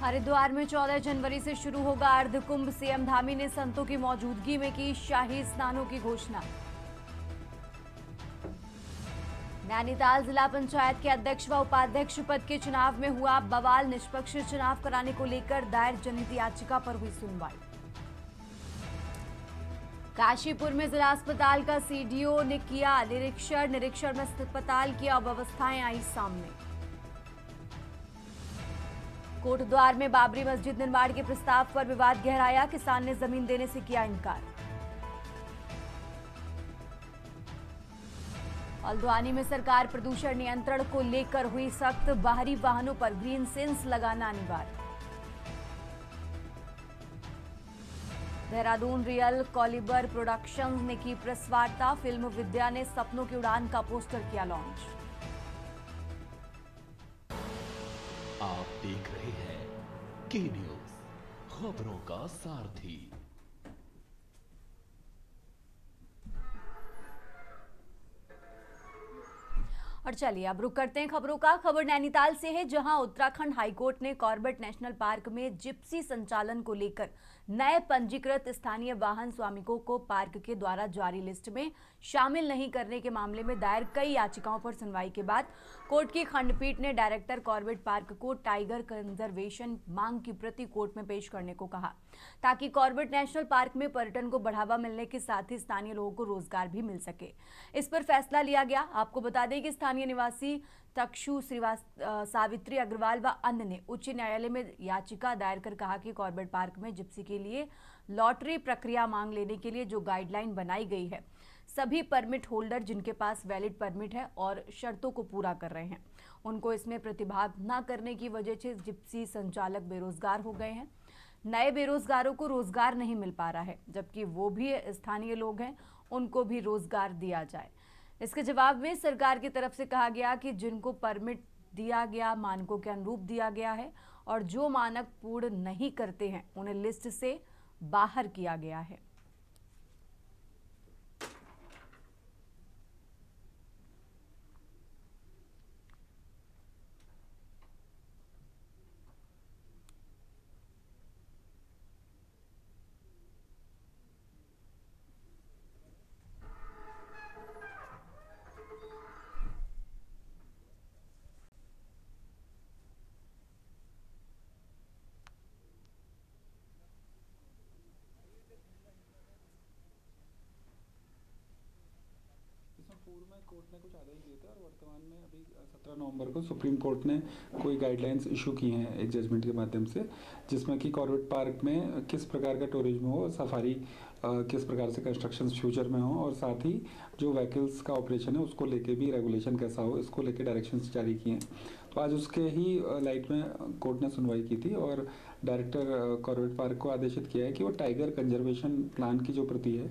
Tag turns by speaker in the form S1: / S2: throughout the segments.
S1: हरिद्वार में 14 जनवरी से शुरू होगा अर्धकुंभ। सीएम धामी ने संतों की मौजूदगी में की शाही स्नानों की घोषणा। नैनीताल जिला पंचायत के अध्यक्ष व उपाध्यक्ष पद के चुनाव में हुआ बवाल। निष्पक्ष चुनाव कराने को लेकर दायर जनहित याचिका पर हुई सुनवाई। काशीपुर में जिला अस्पताल का सीडीओ ने किया निरीक्षण में अस्पताल की अव्यवस्थाएं आई सामने। कोटद्वार में बाबरी मस्जिद निर्माण के प्रस्ताव पर विवाद गहराया। किसान ने जमीन देने से किया इनकार। हल्द्वानी में सरकार प्रदूषण नियंत्रण को लेकर हुई सख्त। बाहरी वाहनों पर ग्रीन सेंस लगाना अनिवार्य। देहरादून रियल कॉलिबर प्रोडक्शंस ने की प्रेस वार्ता। फिल्म विद्या ने सपनों की उड़ान का पोस्टर किया लॉन्च।
S2: आप देख रहे हैं के न्यूज, खबरों का सारथी।
S1: और चलिए अब रुक करते हैं खबरों का। खबर नैनीताल से है, जहां उत्तराखंड हाईकोर्ट ने कॉर्बेट नेशनल पार्क में जिप्सी संचालन को लेकर नए पंजीकृत स्थानीय वाहन स्वामिकों को पार्क के द्वारा जारी लिस्ट में शामिल नहीं करने के मामले में दायर कई याचिकाओं पर सुनवाई के बाद कोर्ट की खंडपीठ ने डायरेक्टर कॉर्बेट पार्क को टाइगर कंजर्वेशन मांग की प्रति कोर्ट में पेश करने को कहा, ताकि कॉर्बेट नेशनल पार्क में पर्यटन को बढ़ावा मिलने के साथ ही स्थानीय लोगों को रोजगार भी मिल सके। इस पर फैसला लिया गया। आपको बता दें कि स्थानीय निवासी तक्षु सावित्री अग्रवाल व अन्य ने उच्च न्यायालय में याचिका दायर कर कहा कि कॉर्बेट पार्क में जिप्सी के लिए लॉटरी प्रक्रिया मांग लेने के लिए जो गाइडलाइन बनाई गई है, सभी परमिट होल्डर जिनके पास वैलिड परमिट है और शर्तों को पूरा कर रहे हैं, उनको इसमें प्रतिभाग न करने की वजह से जिप्सी संचालक बेरोजगार हो गए हैं। नए बेरोजगारों को रोजगार नहीं मिल पा रहा है, जबकि वो भी स्थानीय लोग हैं, उनको भी रोजगार दिया जाए। इसके जवाब में सरकार की तरफ से कहा गया कि जिनको परमिट दिया गया मानकों के अनुरूप दिया गया है और जो मानक पूर्ण नहीं करते हैं उन्हें लिस्ट से बाहर किया गया है।
S3: पूर्व में कोर्ट ने कुछ आदेश दिए थे और वर्तमान में अभी 17 नवंबर को सुप्रीम कोर्ट ने कोई गाइडलाइंस इशू की हैं एक जजमेंट के माध्यम से, जिसमें कि कॉर्बेट पार्क में किस प्रकार का टूरिज्म हो, सफारी किस प्रकार से कंस्ट्रक्शन फ्यूचर में हो और साथ ही जो व्हीकल्स का ऑपरेशन है उसको लेके भी रेगुलेशन कैसा हो, इसको लेके डायरेक्शंस जारी किए हैं। तो आज उसके ही लाइट में कोर्ट ने सुनवाई की थी और डायरेक्टर कॉर्बेट पार्क को आदेशित किया है कि वो टाइगर कंजर्वेशन प्लान की जो प्रति है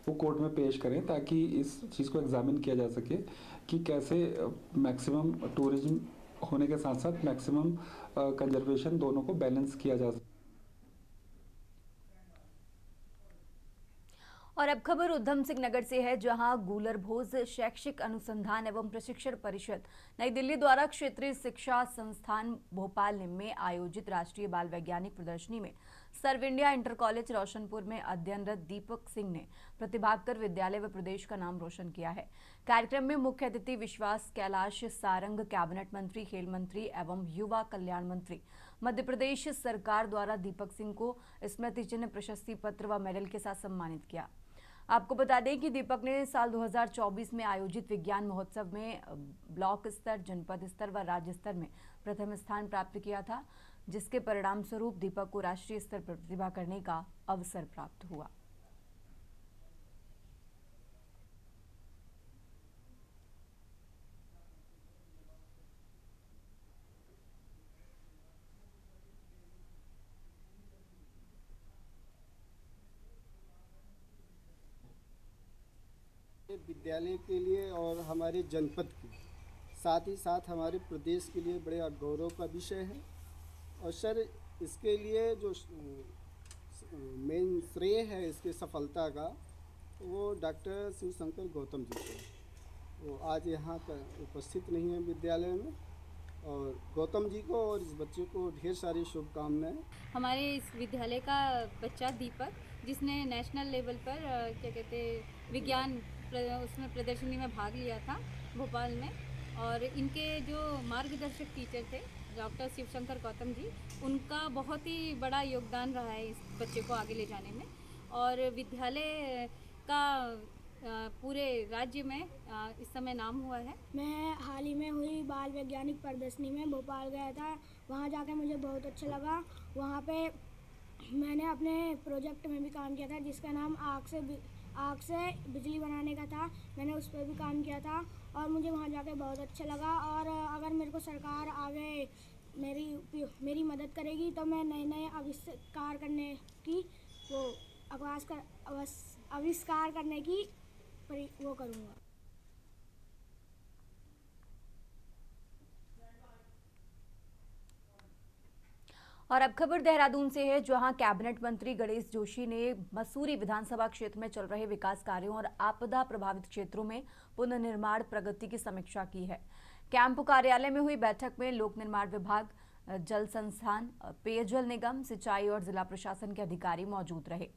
S3: वो कोर्ट में पेश करें, ताकि इस चीज़ को एग्जामिन किया जा सके कि कैसे मैक्सिमम टूरिज्म होने के साथ साथ मैक्सिमम कंजर्वेशन दोनों को बैलेंस किया जा सके।
S1: और अब खबर उधम सिंह नगर से है, जहां गूलर भोज शैक्षिक अनुसंधान एवं प्रशिक्षण परिषद नई दिल्ली द्वारा क्षेत्रीय शिक्षा संस्थान भोपाल में आयोजित राष्ट्रीय बाल वैज्ञानिक प्रदर्शनी में सर्व इंडिया इंटर कॉलेज रोशनपुर में अध्ययनरत दीपक सिंह ने प्रतिभाग कर विद्यालय व प्रदेश का नाम रोशन किया है। कार्यक्रम में मुख्य अतिथि विश्वास कैलाश सारंग, कैबिनेट मंत्री, खेल मंत्री एवं युवा कल्याण मंत्री मध्य प्रदेश सरकार द्वारा दीपक सिंह को स्मृति चिन्ह, प्रशस्ति पत्र व मेडल के साथ सम्मानित किया। आपको बता दें कि दीपक ने साल 2024 में आयोजित विज्ञान महोत्सव में ब्लॉक स्तर, जनपद स्तर व राज्य स्तर में प्रथम स्थान प्राप्त किया था, जिसके परिणाम स्वरूप दीपक को राष्ट्रीय स्तर पर प्रतिभा करने का अवसर प्राप्त हुआ।
S4: विद्यालय के लिए और हमारे जनपद के साथ ही साथ हमारे प्रदेश के लिए बड़े गौरव का विषय है। और सर, इसके लिए जो मेन श्रेय है इसके सफलता का, वो डॉक्टर शिवशंकर गौतम जी को। वो आज यहाँ पर उपस्थित नहीं है विद्यालय में, और गौतम जी को और इस बच्चे को ढेर सारी शुभकामनाएं।
S5: हमारे इस विद्यालय का बच्चा दीपक, जिसने नेशनल लेवल पर क्या कहते विज्ञान उसमें प्रदर्शनी में भाग लिया था भोपाल में, और इनके जो मार्गदर्शक टीचर थे डॉक्टर शिवशंकर गौतम जी, उनका बहुत ही बड़ा योगदान रहा है इस बच्चे को आगे ले जाने में। और विद्यालय का पूरे राज्य में इस समय नाम हुआ है।
S6: मैं हाल ही में हुई बाल वैज्ञानिक प्रदर्शनी में भोपाल गया था। वहाँ जाकर मुझे बहुत अच्छा लगा। वहाँ पे मैंने अपने प्रोजेक्ट में भी काम किया था, जिसका नाम आग से बिजली बनाने का था। मैंने उस पर भी काम किया था और मुझे वहाँ जाकर बहुत अच्छा लगा। और अगर मेरे को सरकार आगे मेरी मदद करेगी तो मैं नए नए आविष्कार करने की आविष्कार करने की वो करूँगा।
S1: और अब खबर देहरादून से है, जहां कैबिनेट मंत्री गणेश जोशी ने मसूरी विधानसभा क्षेत्र में चल रहे विकास कार्यों और आपदा प्रभावित क्षेत्रों में पुनर्निर्माण प्रगति की समीक्षा की है। कैंप कार्यालय में हुई बैठक में लोक निर्माण विभाग, जल संस्थान, पेयजल निगम, सिंचाई और जिला प्रशासन के अधिकारी मौजूद रहे।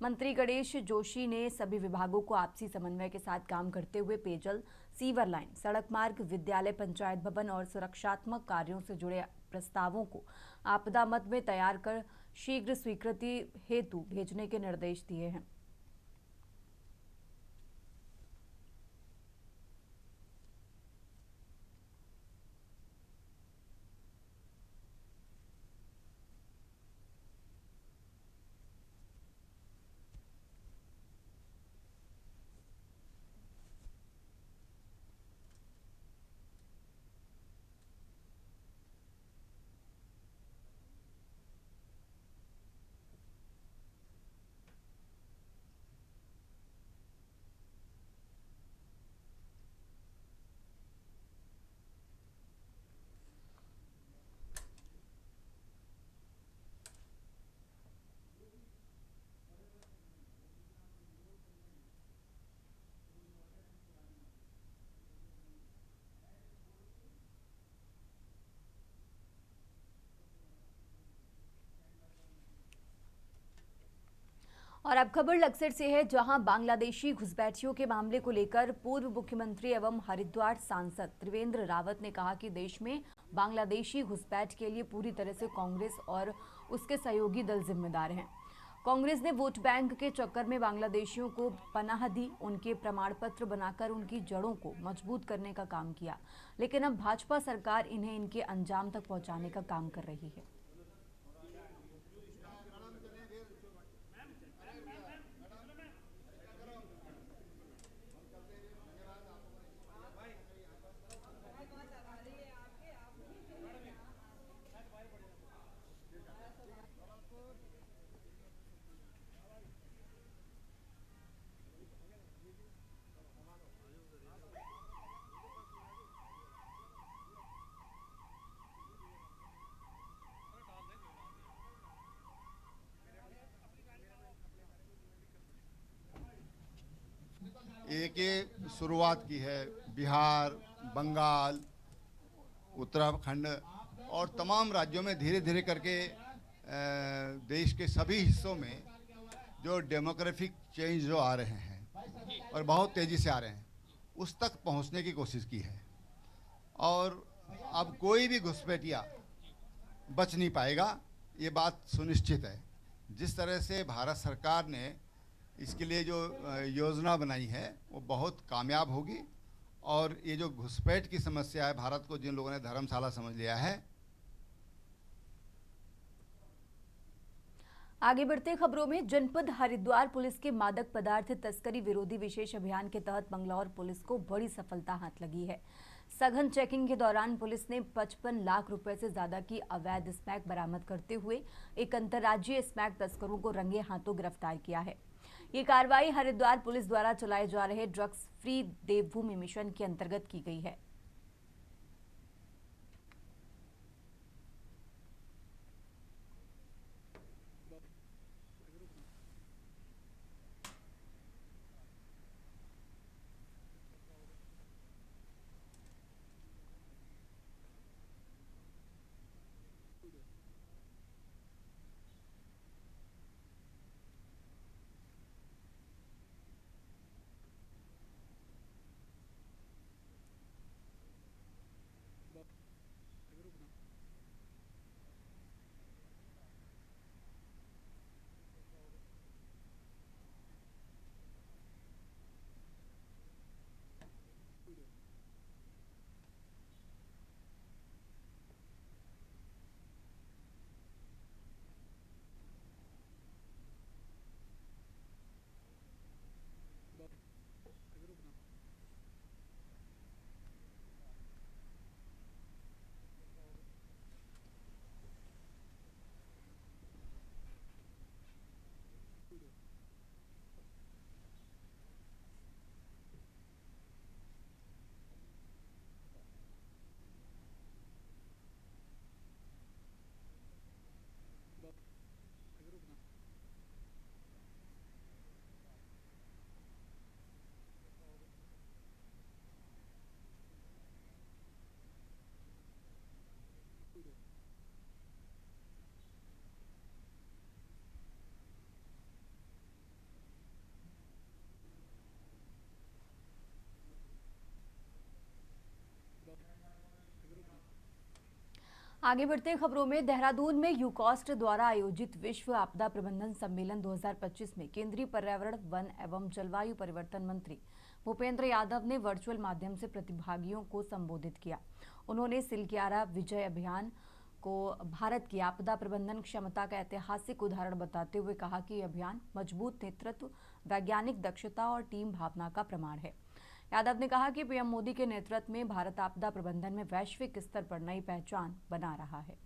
S1: मंत्री गणेश जोशी ने सभी विभागों को आपसी समन्वय के साथ काम करते हुए पेयजल, सीवर लाइन, सड़क मार्ग, विद्यालय, पंचायत भवन और सुरक्षात्मक कार्यों से जुड़े प्रस्तावों को आपदा मद में तैयार कर शीघ्र स्वीकृति हेतु भेजने के निर्देश दिए हैं। और अब खबर लक्सर से है, जहां बांग्लादेशी घुसपैठियों के मामले को लेकर पूर्व मुख्यमंत्री एवं हरिद्वार सांसद त्रिवेंद्र रावत ने कहा कि देश में बांग्लादेशी घुसपैठ के लिए पूरी तरह से कांग्रेस और उसके सहयोगी दल जिम्मेदार हैं। कांग्रेस ने वोट बैंक के चक्कर में बांग्लादेशियों को पनाह दी, उनके प्रमाण पत्र बनाकर उनकी जड़ों को मजबूत करने का काम किया, लेकिन अब भाजपा सरकार इन्हें इनके अंजाम तक पहुंचाने का काम कर रही है।
S7: एक ये शुरुआत की है। बिहार, बंगाल, उत्तराखंड और तमाम राज्यों में धीरे धीरे करके देश के सभी हिस्सों में जो डेमोग्राफिक चेंज जो आ रहे हैं और बहुत तेज़ी से आ रहे हैं, उस तक पहुंचने की कोशिश की है। और अब कोई भी घुसपैठिया बच नहीं पाएगा, ये बात सुनिश्चित है। जिस तरह से भारत सरकार ने इसके लिए जो योजना बनाई है वो बहुत कामयाब होगी। और ये जो घुसपैठ की समस्या है, भारत को जिन लोगों ने धर्मशाला समझ लिया है।
S1: आगे बढ़ते खबरों में, जनपद हरिद्वार पुलिस के मादक पदार्थ तस्करी विरोधी विशेष अभियान के तहत मंगलौर पुलिस को बड़ी सफलता हाथ लगी है। सघन चेकिंग के दौरान पुलिस ने 55 लाख रुपए से ज्यादा की अवैध स्मैक बरामद करते हुए एक अंतर्राज्यीय स्मैक तस्करों को रंगे हाथों गिरफ्तार किया है। ये कार्रवाई हरिद्वार पुलिस द्वारा चलाए जा रहे ड्रग्स फ्री देवभूमि मिशन के अंतर्गत की गई है। आगे बढ़ते हैं खबरों में। देहरादून में यूकॉस्ट द्वारा आयोजित विश्व आपदा प्रबंधन सम्मेलन 2025 में केंद्रीय पर्यावरण, वन एवं जलवायु परिवर्तन मंत्री भूपेंद्र यादव ने वर्चुअल माध्यम से प्रतिभागियों को संबोधित किया। उन्होंने सिलक्यारा विजय अभियान को भारत की आपदा प्रबंधन क्षमता का ऐतिहासिक उदाहरण बताते हुए कहा कि यह अभियान मजबूत नेतृत्व, वैज्ञानिक दक्षता और टीम भावना का प्रमाण है। यादव ने कहा कि पीएम मोदी के नेतृत्व में भारत आपदा प्रबंधन में वैश्विक स्तर पर नई पहचान बना रहा है।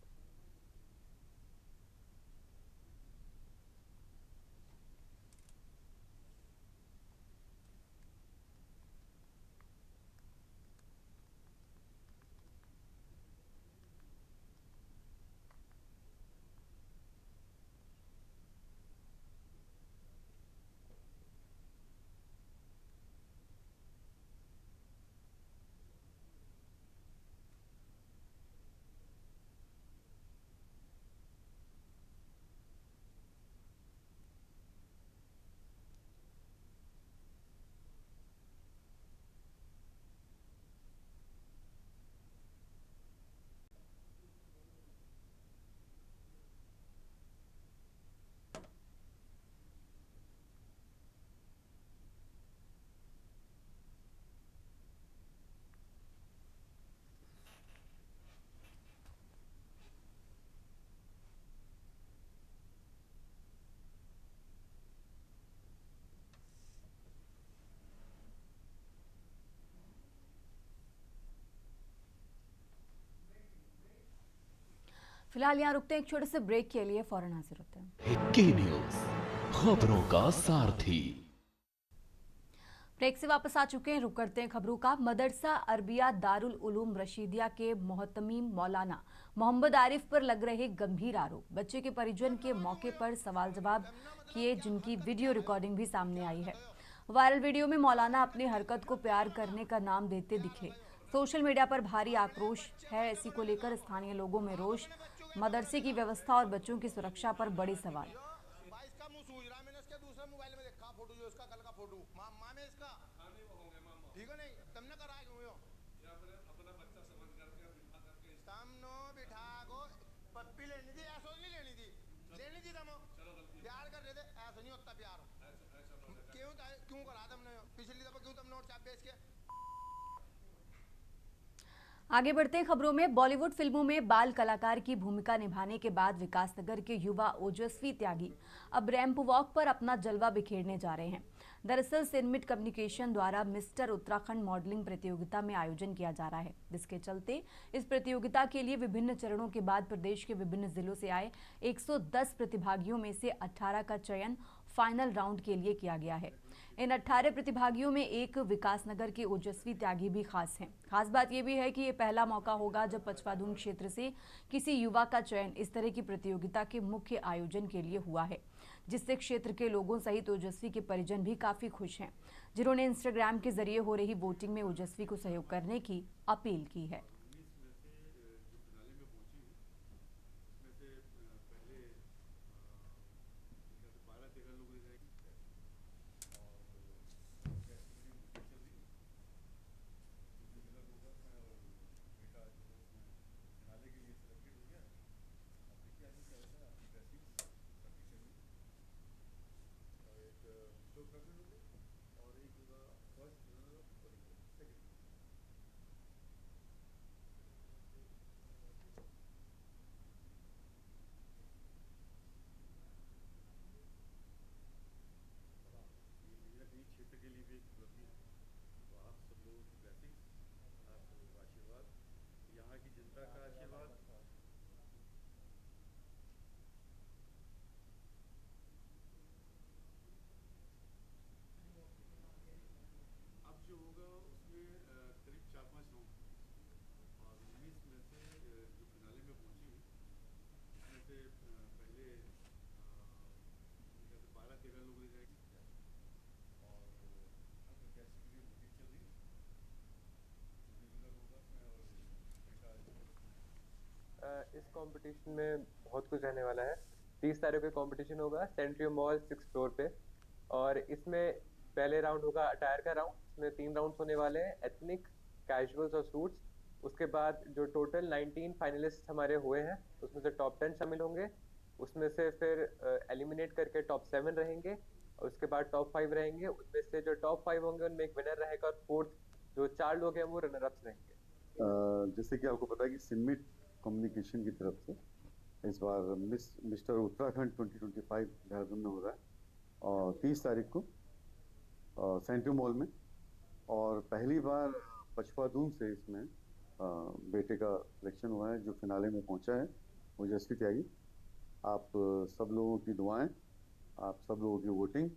S1: फिलहाल यहाँ रुकते हैं एक छोटे से ब्रेक के लिए, फौरन हाजिर होते हैं।
S2: के न्यूज, खबरों का सारथी।
S1: ब्रेक से वापस आ चुके हैं, रुक करते हैं खबरों का। मदरसा अरबिया दारुल उलूम रशीदिया के मोहतमीम मौलाना मोहम्मद आरिफ पर लग रहे गंभीर आरोप। बच्चे के परिजन के मौके पर सवाल जवाब किए, जिनकी वीडियो रिकॉर्डिंग भी सामने आई है। वायरल वीडियो में मौलाना अपनी हरकत को प्यार करने का नाम देते दिखे। सोशल मीडिया पर भारी आक्रोश है। इसी को लेकर स्थानीय लोगों में रोष। मदरसे की व्यवस्था और बच्चों की सुरक्षा पर बड़े सवाल। आगे बढ़ते हैं खबरों में। बॉलीवुड फिल्मों में बाल कलाकार की भूमिका निभाने के बाद विकासनगर के युवा ओजस्वी त्यागी अब रैंप वॉक पर अपना जलवा बिखेरने जा रहे हैं। दरअसल सिनमिट कम्युनिकेशन द्वारा मिस्टर उत्तराखंड मॉडलिंग प्रतियोगिता में आयोजन किया जा रहा है, जिसके चलते इस प्रतियोगिता के लिए विभिन्न चरणों के बाद प्रदेश के विभिन्न जिलों से आए 110 प्रतिभागियों में से 18 का चयन फाइनल राउंड के लिए किया गया है। इन 18 प्रतिभागियों में एक विकासनगर के ओजस्वी त्यागी भी खास हैं। खास बात यह भी है कि ये पहला मौका होगा जब पचवादून क्षेत्र से किसी युवा का चयन इस तरह की प्रतियोगिता के मुख्य आयोजन के लिए हुआ है, जिससे क्षेत्र के लोगों सहित ओजस्वी के परिजन भी काफी खुश हैं, जिन्होंने इंस्टाग्राम के जरिए हो रही वोटिंग में ओजस्वी को सहयोग करने की अपील की है।
S8: इस कंपटीशन में बहुत कुछ रहने वाला है। 30 तारीख को कंपटीशन होगा सेंट्रियो मॉल 6th फ्लोर पे, और इसमें पहले राउंड होगा अटायर का राउंड। इसमें 3 राउंड्स होने वाले हैं, एथनिक, कैजुअल्स और सूट्स। उसके बाद जो टोटल 19 फाइनलिस्ट हमारे हुए हैं उसमें से टॉप 10 शामिल होंगे, उसमें से फिर एलिमिनेट करके टॉप 7 रहेंगे और उसके बाद टॉप 5 रहेंगे। उसमें से जो टॉप 5 होंगे उनमें एक विनर रहेगा और फोर्थ जो 4 लोग हैं वो रनर अप्स रहेंगे।
S9: जैसे कि आपको पता है कि सिमिट कम्युनिकेशन की तरफ से इस बार मिस्टर उत्तराखंड 2025 देहरादून में हो रहा है और 30 तारीख को सेंट्रल मॉल में, और पहली बार पचपादून से इसमें बेटे का सिलेक्शन हुआ है जो फिनाले में पहुंचा है, वो यशस्वी त्यागी। आप सब लोगों की दुआएं, आप सब लोगों की वोटिंग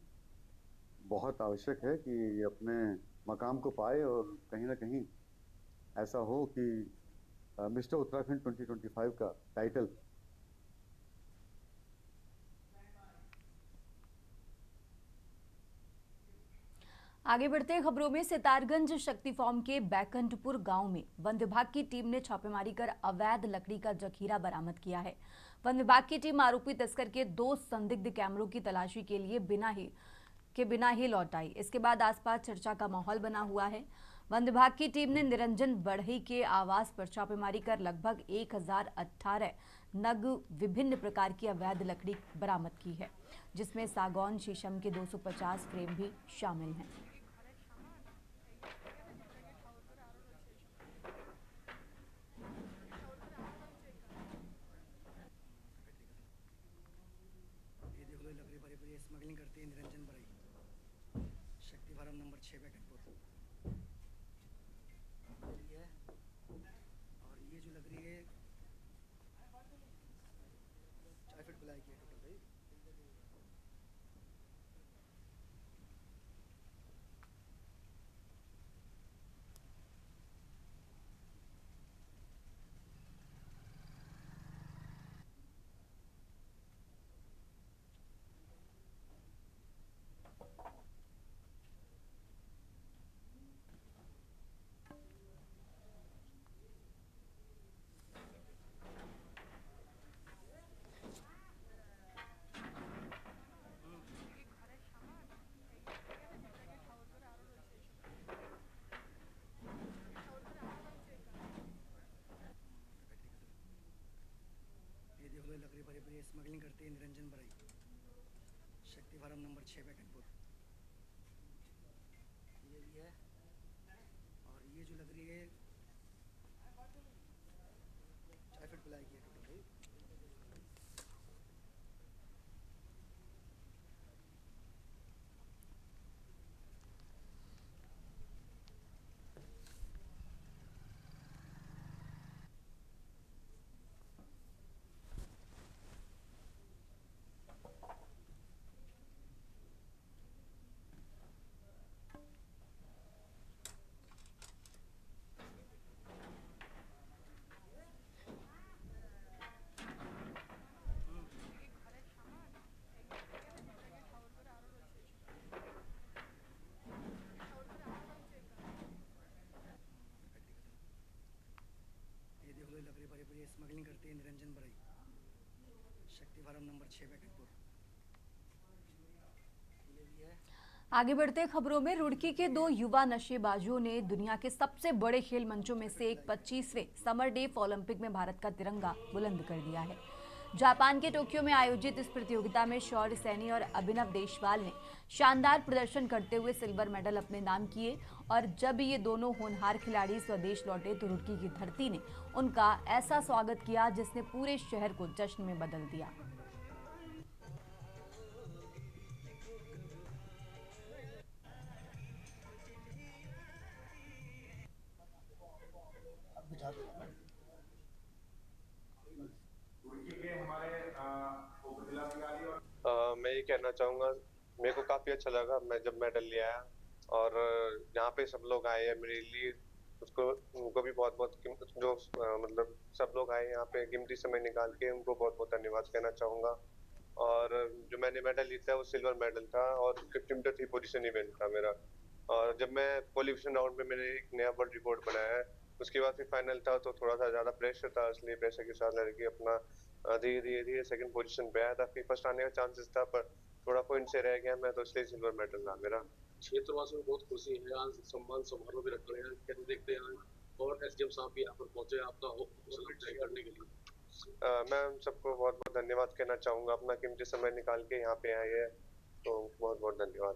S9: बहुत आवश्यक है कि ये अपने मकाम को पाए और कहीं ना कहीं ऐसा हो कि मिस्टर उत्तराखंड 2025 का टाइटल
S1: आगे बढ़ते हैं खबरों में। सितारगंज शक्ति फॉर्म के बैकंठपुर गांव में वन विभाग की टीम ने छापेमारी कर अवैध लकड़ी का जखीरा बरामद किया है। वन विभाग की टीम आरोपी तस्कर के 2 संदिग्ध कैमरों की तलाशी के लिए बिना ही लौट आई। इसके बाद आसपास चर्चा का माहौल बना हुआ है। वन विभाग की टीम ने निरंजन बढ़ई के आवास पर छापेमारी कर लगभग 1018 नग विभिन्न प्रकार की अवैध लकड़ी बरामद की है, जिसमें सागौन शीशम के 250 फ्रेम भी शामिल हैं।
S10: स्मगलिंग करते हैं निरंजन बढ़ई, शक्ति फार्म नंबर 6 बैकंठपुर। और ये जो लग रही है 4 फीट प्लाई की है टोटल भाई। लकड़ी भरी भरी स्मगलिंग करते हैं निरंजन बढ़ई, शक्ति फार्म नंबर 6 बैकंठपुर। ये भी है। और ये जो लग रही है 4 फीट प्लाई की है टोटल भाई। लकड़ी भरी भरी स्मगलिंग करते हैं निरंजन बढ़ई, शक्ति फार्म नंबर 6 बैकंठपुर। ये भी है।
S1: आगे बढ़ते खबरों में। रुड़की के 2 युवा नशेबाजों ने दुनिया के सबसे बड़े खेल मंचों में से एक 25वें समर डेफ ओलंपिक में भारत का तिरंगा बुलंद कर दिया है। जापान के टोक्यो में आयोजित इस प्रतियोगिता में शौर्य सैनी और अभिनव देशवाल ने शानदार प्रदर्शन करते हुए सिल्वर मेडल अपने नाम किए, और जब ये दोनों होनहार खिलाड़ी स्वदेश लौटे तो रुड़की की धरती ने उनका ऐसा स्वागत किया जिसने पूरे शहर को जश्न में बदल दिया।
S11: मैं ये कहना चाहूँगा, मेरे को काफ़ी अच्छा लगा मैं जब मेडल ले आया, और यहाँ पे सब लोग आए हैं मेरे लिए, उनको भी बहुत बहुत जो मतलब सब लोग आए यहाँ पे कीमती समय निकाल के, उनको बहुत बहुत धन्यवाद कहना चाहूँगा। और जो मैंने मेडल जीता है वो सिल्वर मेडल था और 53 पोजीशन इवेंट था मेरा। और जब मैं क्वालिफिकेशन राउंड में मैंने एक नया वर्ल्ड रिकॉर्ड बनाया है, उसके बाद फिर फाइनल था तो थोड़ा सा ज़्यादा प्रेशर था, इसलिए प्रेशर के साथ लड़के अपना धीरे सेकंड पोजीशन पे आया था। फिर फर्स्ट आने का चांसेस था पर थोड़ा पॉइंट से रह गया मैं, तो इसलिए सिल्वर मेडल था मेरा।
S12: क्षेत्रवासियों को बहुत खुशी है, आज सम्मान समारोह भी रख रहे हैं, कैसे देखते हैं? और एसडीएम साहब भी यहाँ पर पहुंचे आपका हौसला अफजाई करने के लिए।
S11: मैं उन सबको बहुत बहुत धन्यवाद कहना चाहूंगा, अपना कीमती समय निकाल के यहाँ पे आए हैं, तो बहुत बहुत धन्यवाद।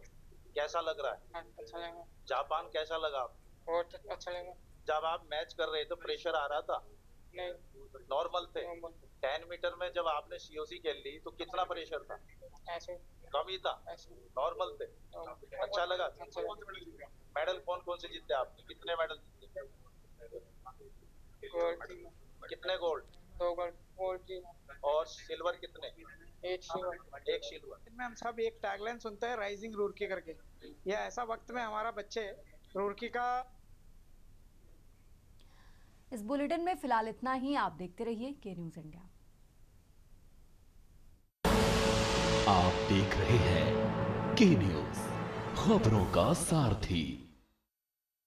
S13: कैसा लग रहा है?
S14: अच्छा लगा।
S13: जापान कैसा लगा?
S14: बहुत अच्छा लगा।
S13: जब आप मैच कर रहे थे प्रेशर आ रहा था?
S14: नहीं,
S13: नॉर्मल थे। 10 मीटर में जब आपने सीओसी खेल ली तो कितना प्रेशर था?
S14: ऐसे
S13: कम ही था, नॉर्मल थे। अच्छा लगा। मेडल कौन कौन से जीते आपने? कितने मेडल जीते?
S14: गोल्ड।
S13: कितने गोल्ड?
S14: 2 गोल्ड जी।
S13: और सिल्वर कितने?
S14: 1 सिल्वर।
S13: 1 सिल्वर।
S15: में हम सब एक टैगलाइन सुनते हैं, राइजिंग रुड़की करके। यह ऐसा वक्त में हमारा बच्चे रुड़की का।
S1: इस बुलेटिन में फिलहाल इतना ही। आप देखते रहिए के न्यूज़ इंडिया।
S2: आप देख रहे हैं के न्यूज़, खबरों का सारथी।